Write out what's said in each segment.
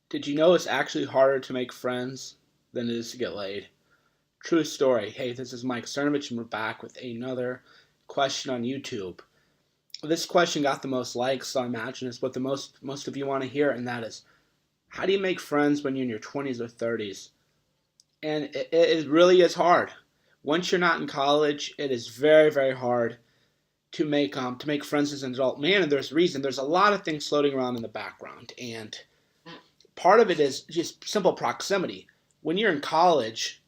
Did you know it's actually harder to make friends than it is to get laid? True story. Hey, this is Mike Cernovich, and we're back with another question on YouTube. This question got the most likes, so I imagine it's what the most of you want to hear, and that is, how do you make friends when you're in your 20s or 30s? And it really is hard. Once you're not in college, it is very, very hard to make friends as an adult man, and there's a reason. There's a lot of things floating around in the background, and part of it is just simple proximity. When you're in college,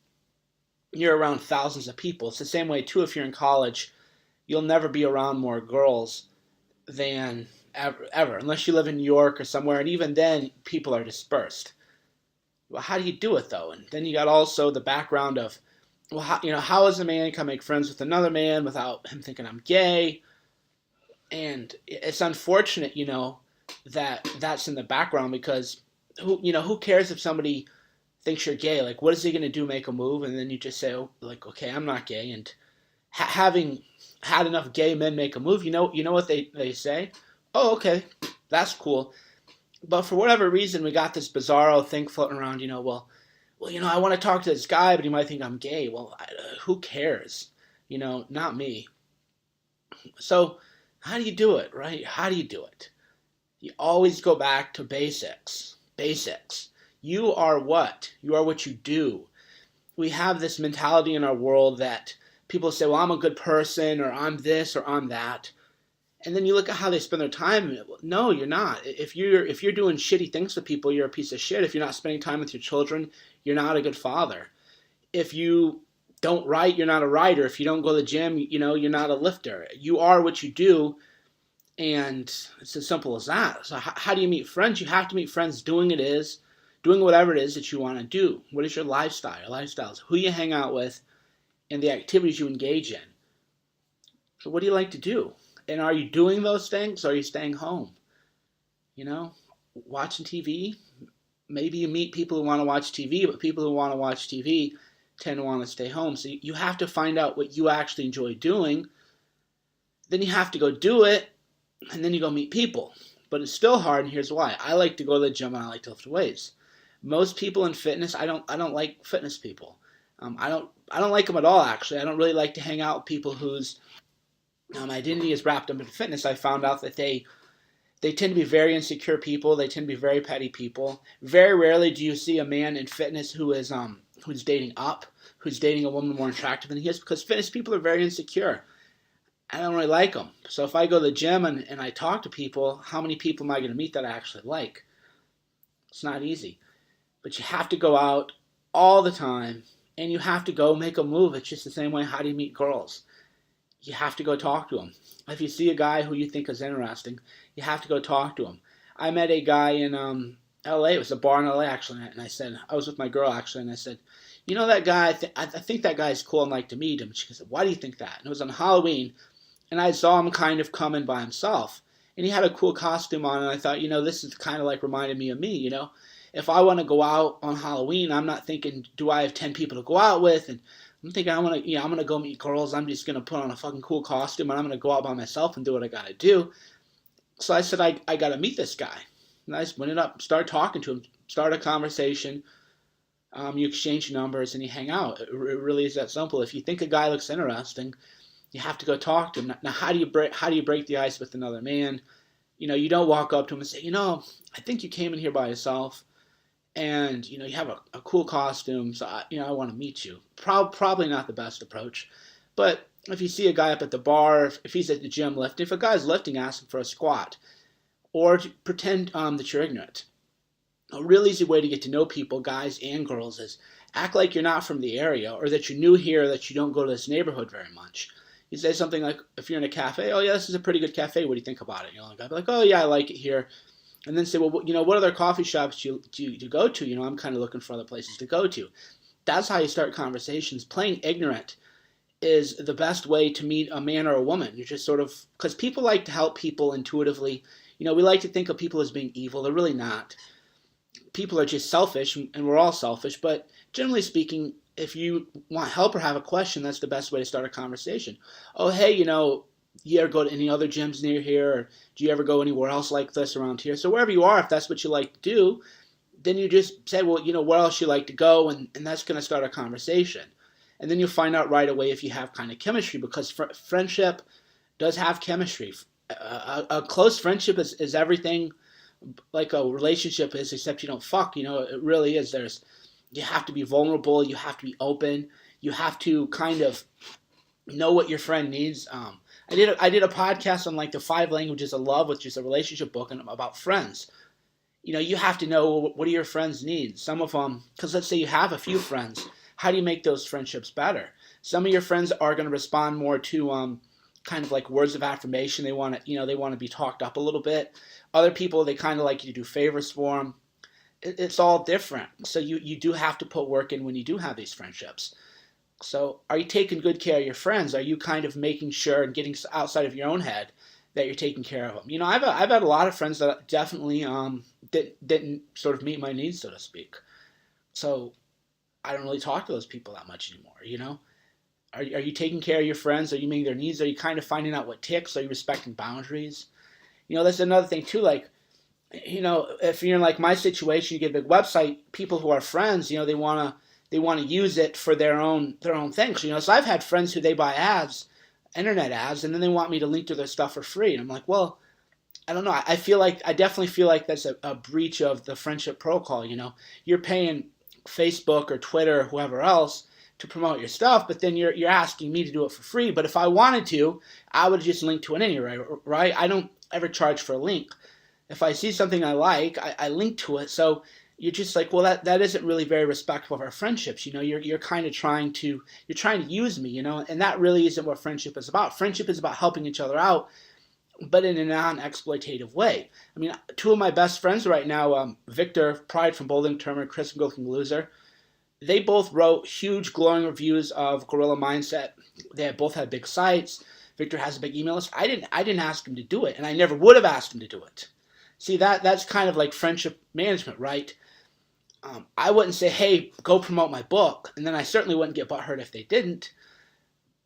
you're around thousands of people. It's the same way too. If you're in college, you'll never be around more girls than ever, unless you live in New York or somewhere, and even then, people are dispersed. Well, how do you do it though? And then you got also the background of, well, how is a man can make friends with another man without him thinking I'm gay? And it's unfortunate, that that's in the background because who cares if somebody thinks you're gay? Like, what is he going to do? Make a move? And then you just say, oh, like, okay, I'm not gay. And having had enough gay men make a move, you know what they say? Oh, okay, that's cool. But for whatever reason, we got this bizarro thing floating around, I want to talk to this guy, but he might think I'm gay. Well, who cares? Not me. So how do you do it, right? How do you do it? You always go back to basics. Basics. You are what? You are what you do. We have this mentality in our world that people say, well, I'm a good person, or I'm this, or I'm that. And then you look at how they spend their time. No, you're not. If you're doing shitty things to people, you're a piece of shit. If you're not spending time with your children, you're not a good father. If you don't write, you're not a writer. If you don't go to the gym, you're not a lifter. You are what you do, and it's as simple as that. So how do you meet friends? You have to meet friends doing whatever it is that you want to do. What is your lifestyle? Your lifestyle is who you hang out with and the activities you engage in. So what do you like to do? And are you doing those things, or are you staying home? Watching TV? Maybe you meet people who want to watch TV, but people who want to watch TV tend to want to stay home. So you have to find out what you actually enjoy doing. Then you have to go do it, and then you go meet people. But it's still hard, and here's why. I like to go to the gym, and I like to lift weights. Most people in fitness, I don't like fitness people. I don't like them at all, actually. I don't really like to hang out with people whose identity is wrapped up in fitness. I found out that they tend to be very insecure people. They tend to be very petty people. Very rarely do you see a man in fitness who's dating up, who's dating a woman more attractive than he is, because fitness people are very insecure. I don't really like them. So if I go to the gym and I talk to people, how many people am I going to meet that I actually like? It's not easy. But you have to go out all the time, and you have to go make a move. It's just the same way, how do you meet girls? You have to go talk to him. If you see a guy who you think is interesting, you have to go talk to him. I met a guy in L.A. It was a bar in L.A. actually, and I said, I was with my girl actually, and I said, that guy, I think that guy's cool and like to meet him. And she said, why do you think that? And it was on Halloween, and I saw him kind of coming by himself, and he had a cool costume on, and I thought, this is kind of like reminded me of me, If I want to go out on Halloween, I'm not thinking, do I have 10 people to go out with, and I'm thinking I'm gonna go meet girls. I'm just gonna put on a fucking cool costume and I'm gonna go out by myself and do what I gotta do. So I said I gotta meet this guy. And I just went up, started talking to him, start a conversation. You exchange numbers and you hang out. It really is that simple. If you think a guy looks interesting, you have to go talk to him. Now how do you break the ice with another man? You don't walk up to him and say, I think you came in here by yourself. And you have a cool costume, so I want to meet you. Probably not the best approach, but if you see a guy up at the bar, if he's at the gym lifting, if a guy's lifting, ask him for a squat, or pretend that you're ignorant. A really easy way to get to know people, guys and girls, is act like you're not from the area, or that you're new here, that you don't go to this neighborhood very much. You say something like, if you're in a cafe, oh yeah, this is a pretty good cafe. What do you think about it? The guy be like, oh yeah, I like it here. And then say, well, what other coffee shops do you go to? I'm kind of looking for other places to go to. That's how you start conversations. Playing ignorant is the best way to meet a man or a woman. You're just sort of, because people like to help people intuitively. We like to think of people as being evil. They're really not. People are just selfish, and we're all selfish. But generally speaking, if you want help or have a question, that's the best way to start a conversation. Oh, hey, you ever go to any other gyms near here, or do you ever go anywhere else like this around here? So wherever you are, if that's what you like to do, then you just say, well, where else you like to go, and that's going to start a conversation. And then you'll find out right away if you have kind of chemistry, because friendship does have chemistry. A close friendship is everything like a relationship is, except you don't fuck. It really is. You have to be vulnerable. You have to be open. You have to kind of know what your friend needs. I did a podcast on like the 5 languages of love, which is a relationship book and about friends. You have to know what are your friends' needs. Some of them, because let's say you have a few friends, how do you make those friendships better? Some of your friends are going to respond more to kind of like words of affirmation. They want to be talked up a little bit. Other people, they kind of like you to do favors for them. It's all different. So you do have to put work in when you do have these friendships. So are you taking good care of your friends? Are you kind of making sure and getting outside of your own head that you're taking care of them? I've had a lot of friends that definitely didn't sort of meet my needs, so to speak. So I don't really talk to those people that much anymore. Are you taking care of your friends? Are you meeting their needs? Are you kind of finding out what ticks? Are you respecting boundaries? That's another thing too. Like, if you're in like my situation, you get a big website. People who are friends, they want to use it for their own things. So I've had friends who they buy ads, internet ads, and then they want me to link to their stuff for free. And I'm like, well, I don't know. I definitely feel like that's a breach of the friendship protocol. You're paying Facebook or Twitter or whoever else to promote your stuff, but then you're asking me to do it for free. But if I wanted to, I would just link to it anyway, right? I don't ever charge for a link. If I see something I like, I link to it. So you're just like, well, that isn't really very respectful of our friendships. You're kind of trying to use me, and that really isn't what friendship is about. Friendship is about helping each other out, but in a non-exploitative way. I mean, two of my best friends right now, Victor Pride from Bowling Tournament, Chris from Good Looking Loser, they both wrote huge glowing reviews of Gorilla Mindset. They both had big sites. Victor has a big email list. I didn't ask him to do it, and I never would have asked him to do it. See, that's kind of like friendship management, right? I wouldn't say, hey, go promote my book, and then I certainly wouldn't get butthurt if they didn't,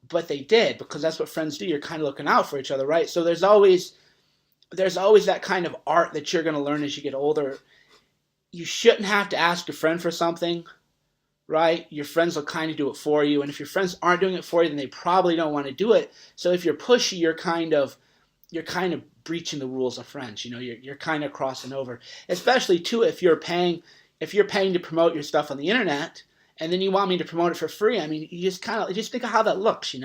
but they did, because that's what friends do. You're kind of looking out for each other, right? So there's always that kind of art that you're going to learn as you get older. You shouldn't have to ask a friend for something, right? Your friends will kind of do it for you, and if your friends aren't doing it for you, then they probably don't want to do it. So if you're pushy, you're kind of breaching the rules of friends. You're kind of crossing over, especially too if you're paying to promote your stuff on the internet, and then you want me to promote it for free. I mean, you just think of how that looks.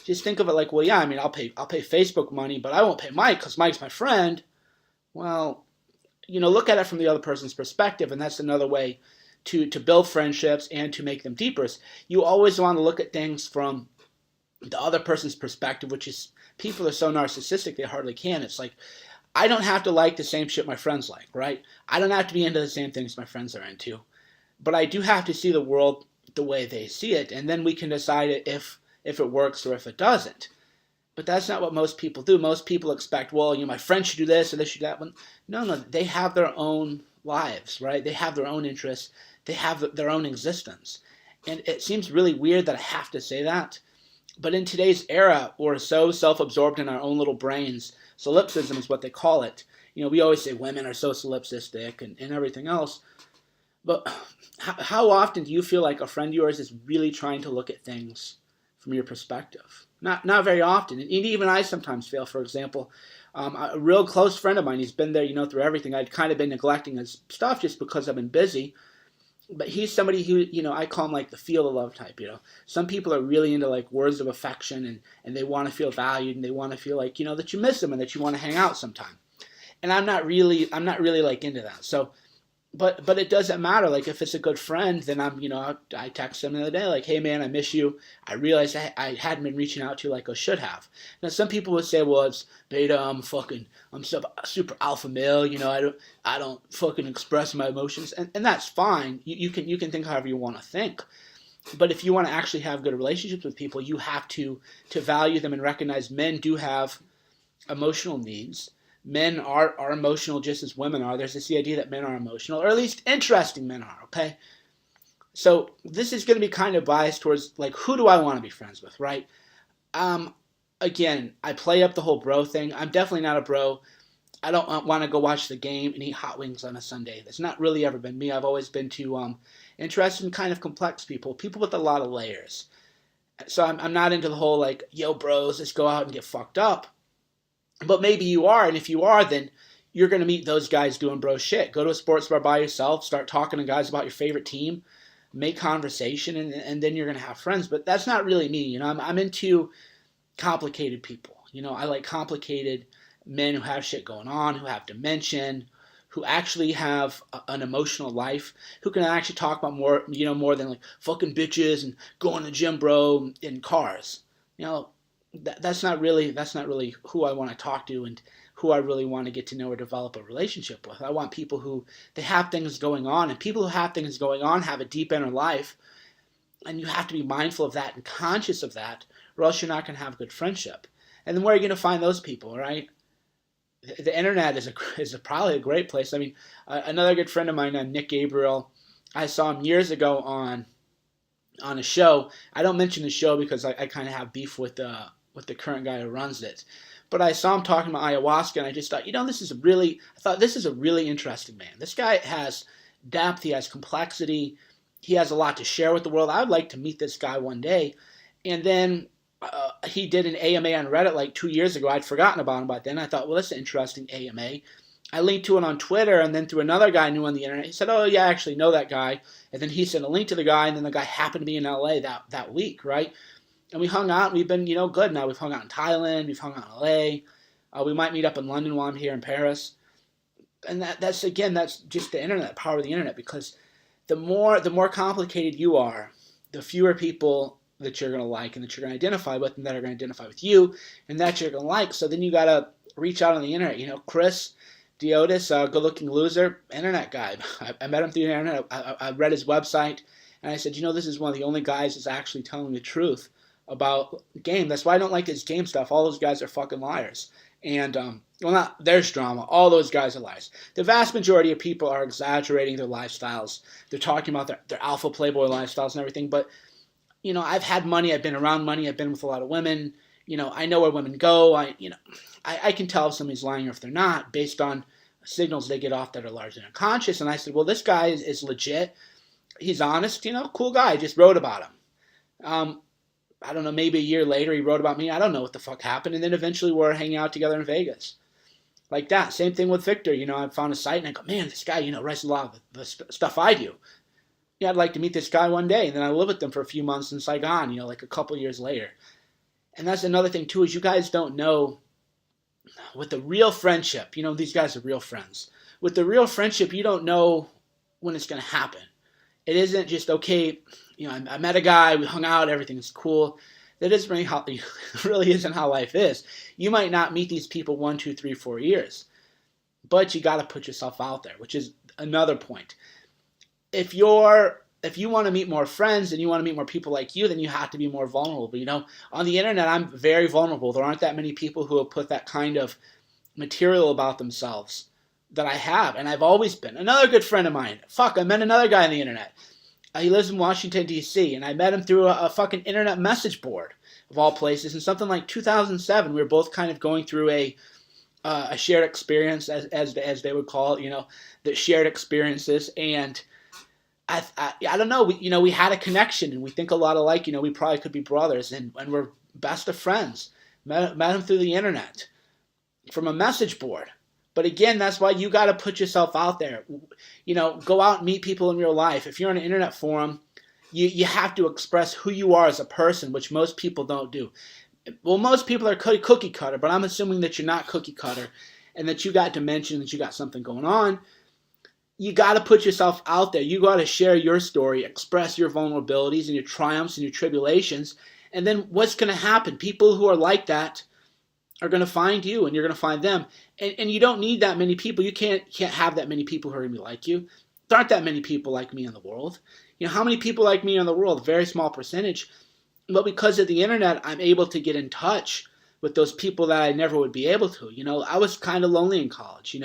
Just think of it like, well, yeah, I mean, I'll pay Facebook money, but I won't pay Mike because Mike's my friend. Well, look at it from the other person's perspective, and that's another way to build friendships and to make them deeper. You always want to look at things from the other person's perspective, which is people are so narcissistic they hardly can. It's like, I don't have to like the same shit my friends like, right? I don't have to be into the same things my friends are into. But I do have to see the world the way they see it, and then we can decide if it works or if it doesn't. But that's not what most people do. Most people expect, well, my friend should do this or this should do that. No, they have their own lives, right? They have their own interests. They have their own existence. And it seems really weird that I have to say that. But in today's era, we're so self-absorbed in our own little brains. Solipsism is what they call it. We always say women are so solipsistic and everything else. But how often do you feel like a friend of yours is really trying to look at things from your perspective? Not very often. And even I sometimes fail. For example, a real close friend of mine, he's been there, through everything. I'd kind of been neglecting his stuff just because I've been busy. But he's somebody who, I call him like the feel the love type, Some people are really into like words of affection and they want to feel valued and they want to feel like, that you miss them and that you want to hang out sometime. And I'm not really like into that. So, but it doesn't matter. Like if it's a good friend, then I text him the other day like, hey man, I miss you. I realized I hadn't been reaching out to you like I should have. Now some people would say, well, it's beta. I'm super alpha male. I don't fucking express my emotions, and that's fine. You can think however you want to think. But if you want to actually have good relationships with people, you have to value them and recognize men do have emotional needs. Men are emotional just as women are. There's this idea that men are emotional, or at least interesting men are, okay? So this is going to be kind of biased towards, like, who do I want to be friends with, right? Again, I play up the whole bro thing. I'm definitely not a bro. I don't want to go watch the game and eat hot wings on a Sunday. That's not really ever been me. I've always been too interested in kind of complex people, people with a lot of layers. So I'm not into the whole like, yo, bros, let's go out and get fucked up. But maybe you are, and if you are, then you're going to meet those guys doing bro shit. Go to a sports bar by yourself, start talking to guys about your favorite team, make conversation, and then you're going to have friends. But that's not really me. I'm into complicated people. I like complicated men who have shit going on, who have dimension, who actually have an emotional life, who can actually talk about more than like fucking bitches and going to the gym, bro, in cars. That's not really who I want to talk to and who I really want to get to know or develop a relationship with. I want people who they have things going on, and people who have things going on have a deep inner life, and you have to be mindful of that and conscious of that, or else you're not going to have a good friendship. And then where are you going to find those people, right? The internet is probably a great place. I mean, another good friend of mine, Nick Gabriel, I saw him years ago on a show. I don't mention the show because I kind of have beef with the current guy who runs it. But I saw him talking about ayahuasca, and I just thought, this is a really interesting man. This guy has depth, he has complexity, he has a lot to share with the world. I would like to meet this guy one day. And then he did an AMA on Reddit like 2 years ago. I'd forgotten about him by then. I thought, well, that's an interesting AMA. I linked to it on Twitter, and then through another guy I knew on the internet, he said, oh, yeah, I actually know that guy. And then he sent a link to the guy, and then the guy happened to be in LA that week, right? And we hung out, and we've been, good now. We've hung out in Thailand, we've hung out in LA. We might meet up in London while I'm here in Paris. And that's just the internet, the power of the internet, because the more complicated you are, the fewer people that you're going to like and that you're going to identify with and that are going to identify with you and that you're going to like. So then you got to reach out on the internet. Chris Diotis, good-looking loser, internet guy. I met him through the internet. I read his website, and I said, this is one of the only guys that's actually telling the truth about game. That's why I don't like his game stuff. All those guys are fucking liars. And, there's drama. All those guys are liars. The vast majority of people are exaggerating their lifestyles. They're talking about their alpha playboy lifestyles and everything, but I've had money, I've been around money, I've been with a lot of women, I know where women go, I can tell if somebody's lying or if they're not based on signals they get off that are largely unconscious. And I said, well, this guy is legit, he's honest, cool guy, I just wrote about him. I don't know, maybe a year later he wrote about me, I don't know what the fuck happened, and then eventually we're hanging out together in Vegas. Like that, same thing with Victor, I found a site and I go, man, this guy, writes a lot of the stuff I do. Yeah, I'd like to meet this guy one day. And then I live with them for a few months in Saigon, like a couple years later. And that's another thing, too, is you guys don't know with the real friendship, these guys are real friends. With the real friendship, you don't know when it's going to happen. It isn't just, okay, I met a guy, we hung out, everything's cool. That isn't really how, really isn't how life is. You might not meet these people 1, 2, 3, 4 years. But you got to put yourself out there, which is another point. If you want to meet more friends and you want to meet more people like you, then you have to be more vulnerable. On the internet, I'm very vulnerable. There aren't that many people who have put that kind of material about themselves that I have, and I've always been. Another good friend of mine, I met another guy on the internet. He lives in Washington, D.C., and I met him through a fucking internet message board, of all places. In something like 2007, we were both kind of going through a shared experience, as they would call it, the shared experiences, and I don't know. We had a connection, and we think a lot alike. We probably could be brothers, and we're best of friends. Met him through the internet, from a message board. But again, that's why you got to put yourself out there. Go out and meet people in real life. If you're on an internet forum, you have to express who you are as a person, which most people don't do. Well, most people are cookie cutter, but I'm assuming that you're not cookie cutter, and that you got dimension, that you got something going on. You got to put yourself out there. You got to share your story, express your vulnerabilities and your triumphs and your tribulations. And then what's going to happen? People who are like that are going to find you, and you're going to find them. And you don't need that many people. You can't have that many people who are going to be like you. There aren't that many people like me in the world. How many people like me in the world? A very small percentage. But because of the internet, I'm able to get in touch with those people that I never would be able to. I was kind of lonely in college.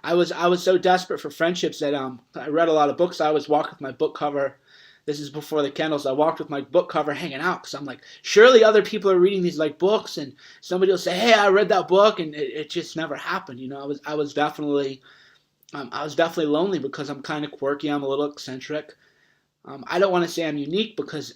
I was so desperate for friendships that I read a lot of books. I always walked with my book cover This is before the Kindles. I walked with my book cover hanging out because I'm like, surely other people are reading these like books, and somebody will say, "Hey, I read that book," and it just never happened. I was definitely lonely because I'm kind of quirky. I'm a little eccentric. I don't want to say I'm unique because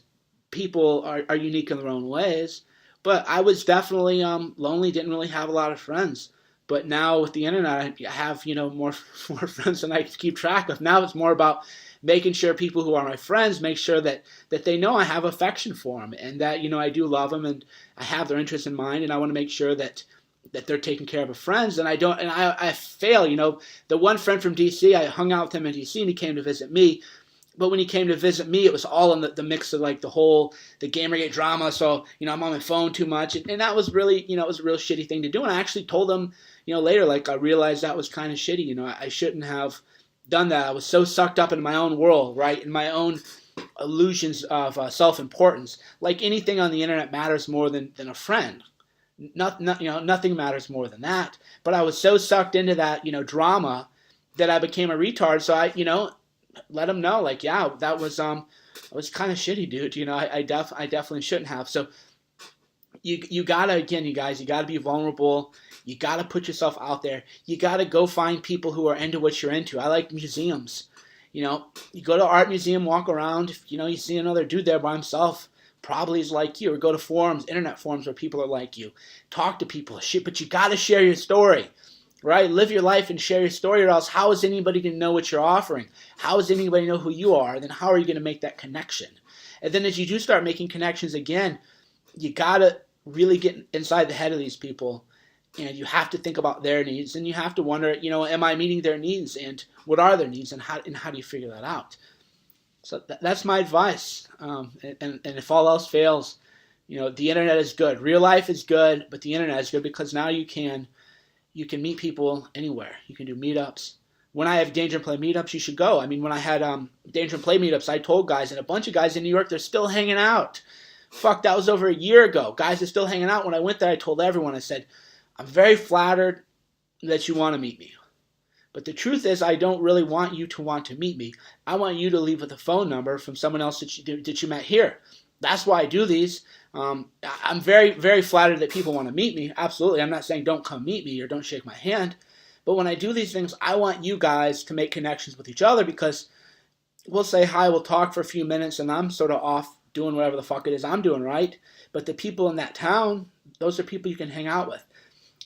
people are unique in their own ways, but I was definitely lonely. Didn't really have a lot of friends. But now with the internet, I have more more friends than I can keep track of. Now it's more about making sure people who are my friends make sure that they know I have affection for them and that I do love them and I have their interests in mind, and I want to make sure that they're taking care of friends, and I fail. The one friend from DC, I hung out with him in DC, and he came to visit me. But when he came to visit me, it was all in the mix of like the Gamergate drama. So I'm on my phone too much, and that was really it was a real shitty thing to do. And I actually told him later, like, I realized that was kind of shitty. I shouldn't have done that. I was so sucked up in my own world, right, in my own illusions of self-importance. Like anything on the internet matters more than a friend. Nothing matters more than that. But I was so sucked into that, drama that I became a retard. So I, let them know, like, yeah, that was kind of shitty, dude. I definitely shouldn't have. So you gotta, again, you guys, you gotta be vulnerable. You gotta put yourself out there. You gotta go find people who are into what you're into. I like museums. You go to an art museum, walk around. If you see another dude there by himself, probably is like you, or go to forums, internet forums where people are like you. Talk to people, shit, but you gotta share your story, right? Live your life and share your story, or else how is anybody gonna know what you're offering? How is anybody know who you are? Then how are you gonna make that connection? And then as you do start making connections again, you gotta really get inside the head of these people, and you have to think about their needs, and you have to wonder, am I meeting their needs, and what are their needs, and how do you figure that out? So that's my advice. And if all else fails, the internet is good. Real life is good, but the internet is good because now you can meet people anywhere. You can do meetups. When I have Danger and Play meetups, you should go. I mean, when I had Danger and Play meetups, I told guys, and a bunch of guys in New York, they're still hanging out. Fuck, that was over a year ago. Guys are still hanging out. When I went there, I told everyone, I said, I'm very flattered that you want to meet me. But the truth is, I don't really want you to want to meet me. I want you to leave with a phone number from someone else that you met here. That's why I do these. I'm very, very flattered that people want to meet me. Absolutely. I'm not saying don't come meet me or don't shake my hand. But when I do these things, I want you guys to make connections with each other, because we'll say hi, we'll talk for a few minutes, and I'm sort of off doing whatever the fuck it is I'm doing, right? But the people in that town, those are people you can hang out with.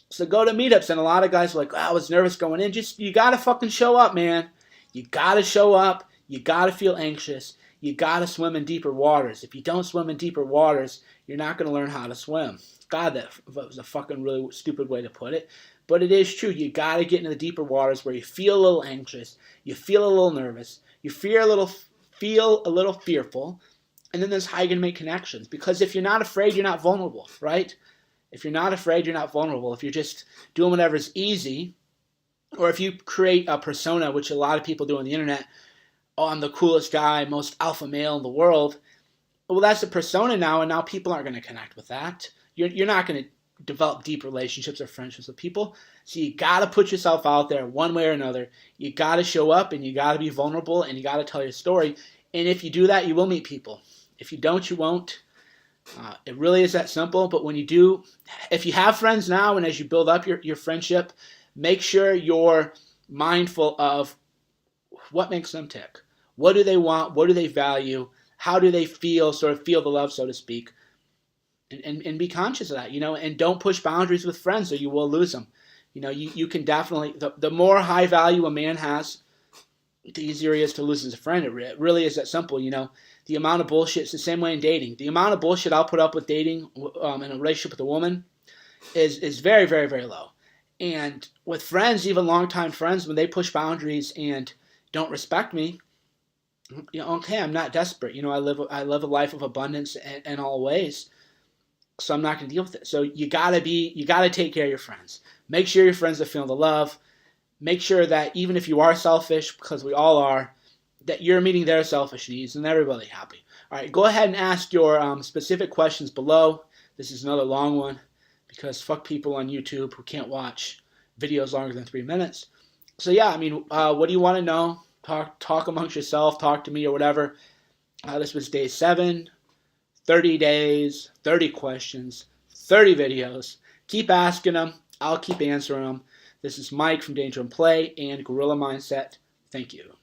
So go to meetups, and a lot of guys are like, I was nervous going in. You gotta fucking show up, man. You gotta show up. You gotta feel anxious. You gotta swim in deeper waters. If you don't swim in deeper waters, you're not gonna learn how to swim. God, that was a fucking really stupid way to put it. But it is true. You gotta get into the deeper waters where you feel a little anxious. You feel a little nervous. You feel a little fearful. And then there's how you're gonna make connections. Because if you're not afraid, you're not vulnerable, right? If you're not afraid, you're not vulnerable. If you're just doing whatever's easy, or if you create a persona, which a lot of people do on the internet, oh, I'm the coolest guy, most alpha male in the world, well, that's a persona now, and now people aren't going to connect with that. You're not going to develop deep relationships or friendships with people. So you got to put yourself out there one way or another. You got to show up, and you got to be vulnerable, and you got to tell your story. And if you do that, you will meet people. If you don't, you won't. It really is that simple. But when you do, if you have friends now, and as you build up your friendship, make sure you're mindful of what makes them tick. What do they want? What do they value? How do they feel the love, so to speak? And be conscious of that, and don't push boundaries with friends, or you will lose them. You can definitely, the more high value a man has, the easier it is to lose as a friend. It really is that simple. The amount of bullshit, it's the same way in dating. The amount of bullshit I'll put up with dating in a relationship with a woman is very, very, very low. And with friends, even longtime friends, when they push boundaries and don't respect me, okay, I'm not desperate. I live a life of abundance in all ways, so I'm not going to deal with it. So you gotta take care of your friends. Make sure your friends are feeling the love. Make sure that even if you are selfish, because we all are, that you're meeting their selfish needs and everybody happy. All right, go ahead and ask your specific questions below. This is another long one, because fuck people on YouTube who can't watch videos longer than 3 minutes. So yeah, what do you want to know? Talk amongst yourself, talk to me or whatever. This was day 7, 30 days, 30 questions, 30 videos. Keep asking them. I'll keep answering them. This is Mike from Danger and Play and Gorilla Mindset. Thank you.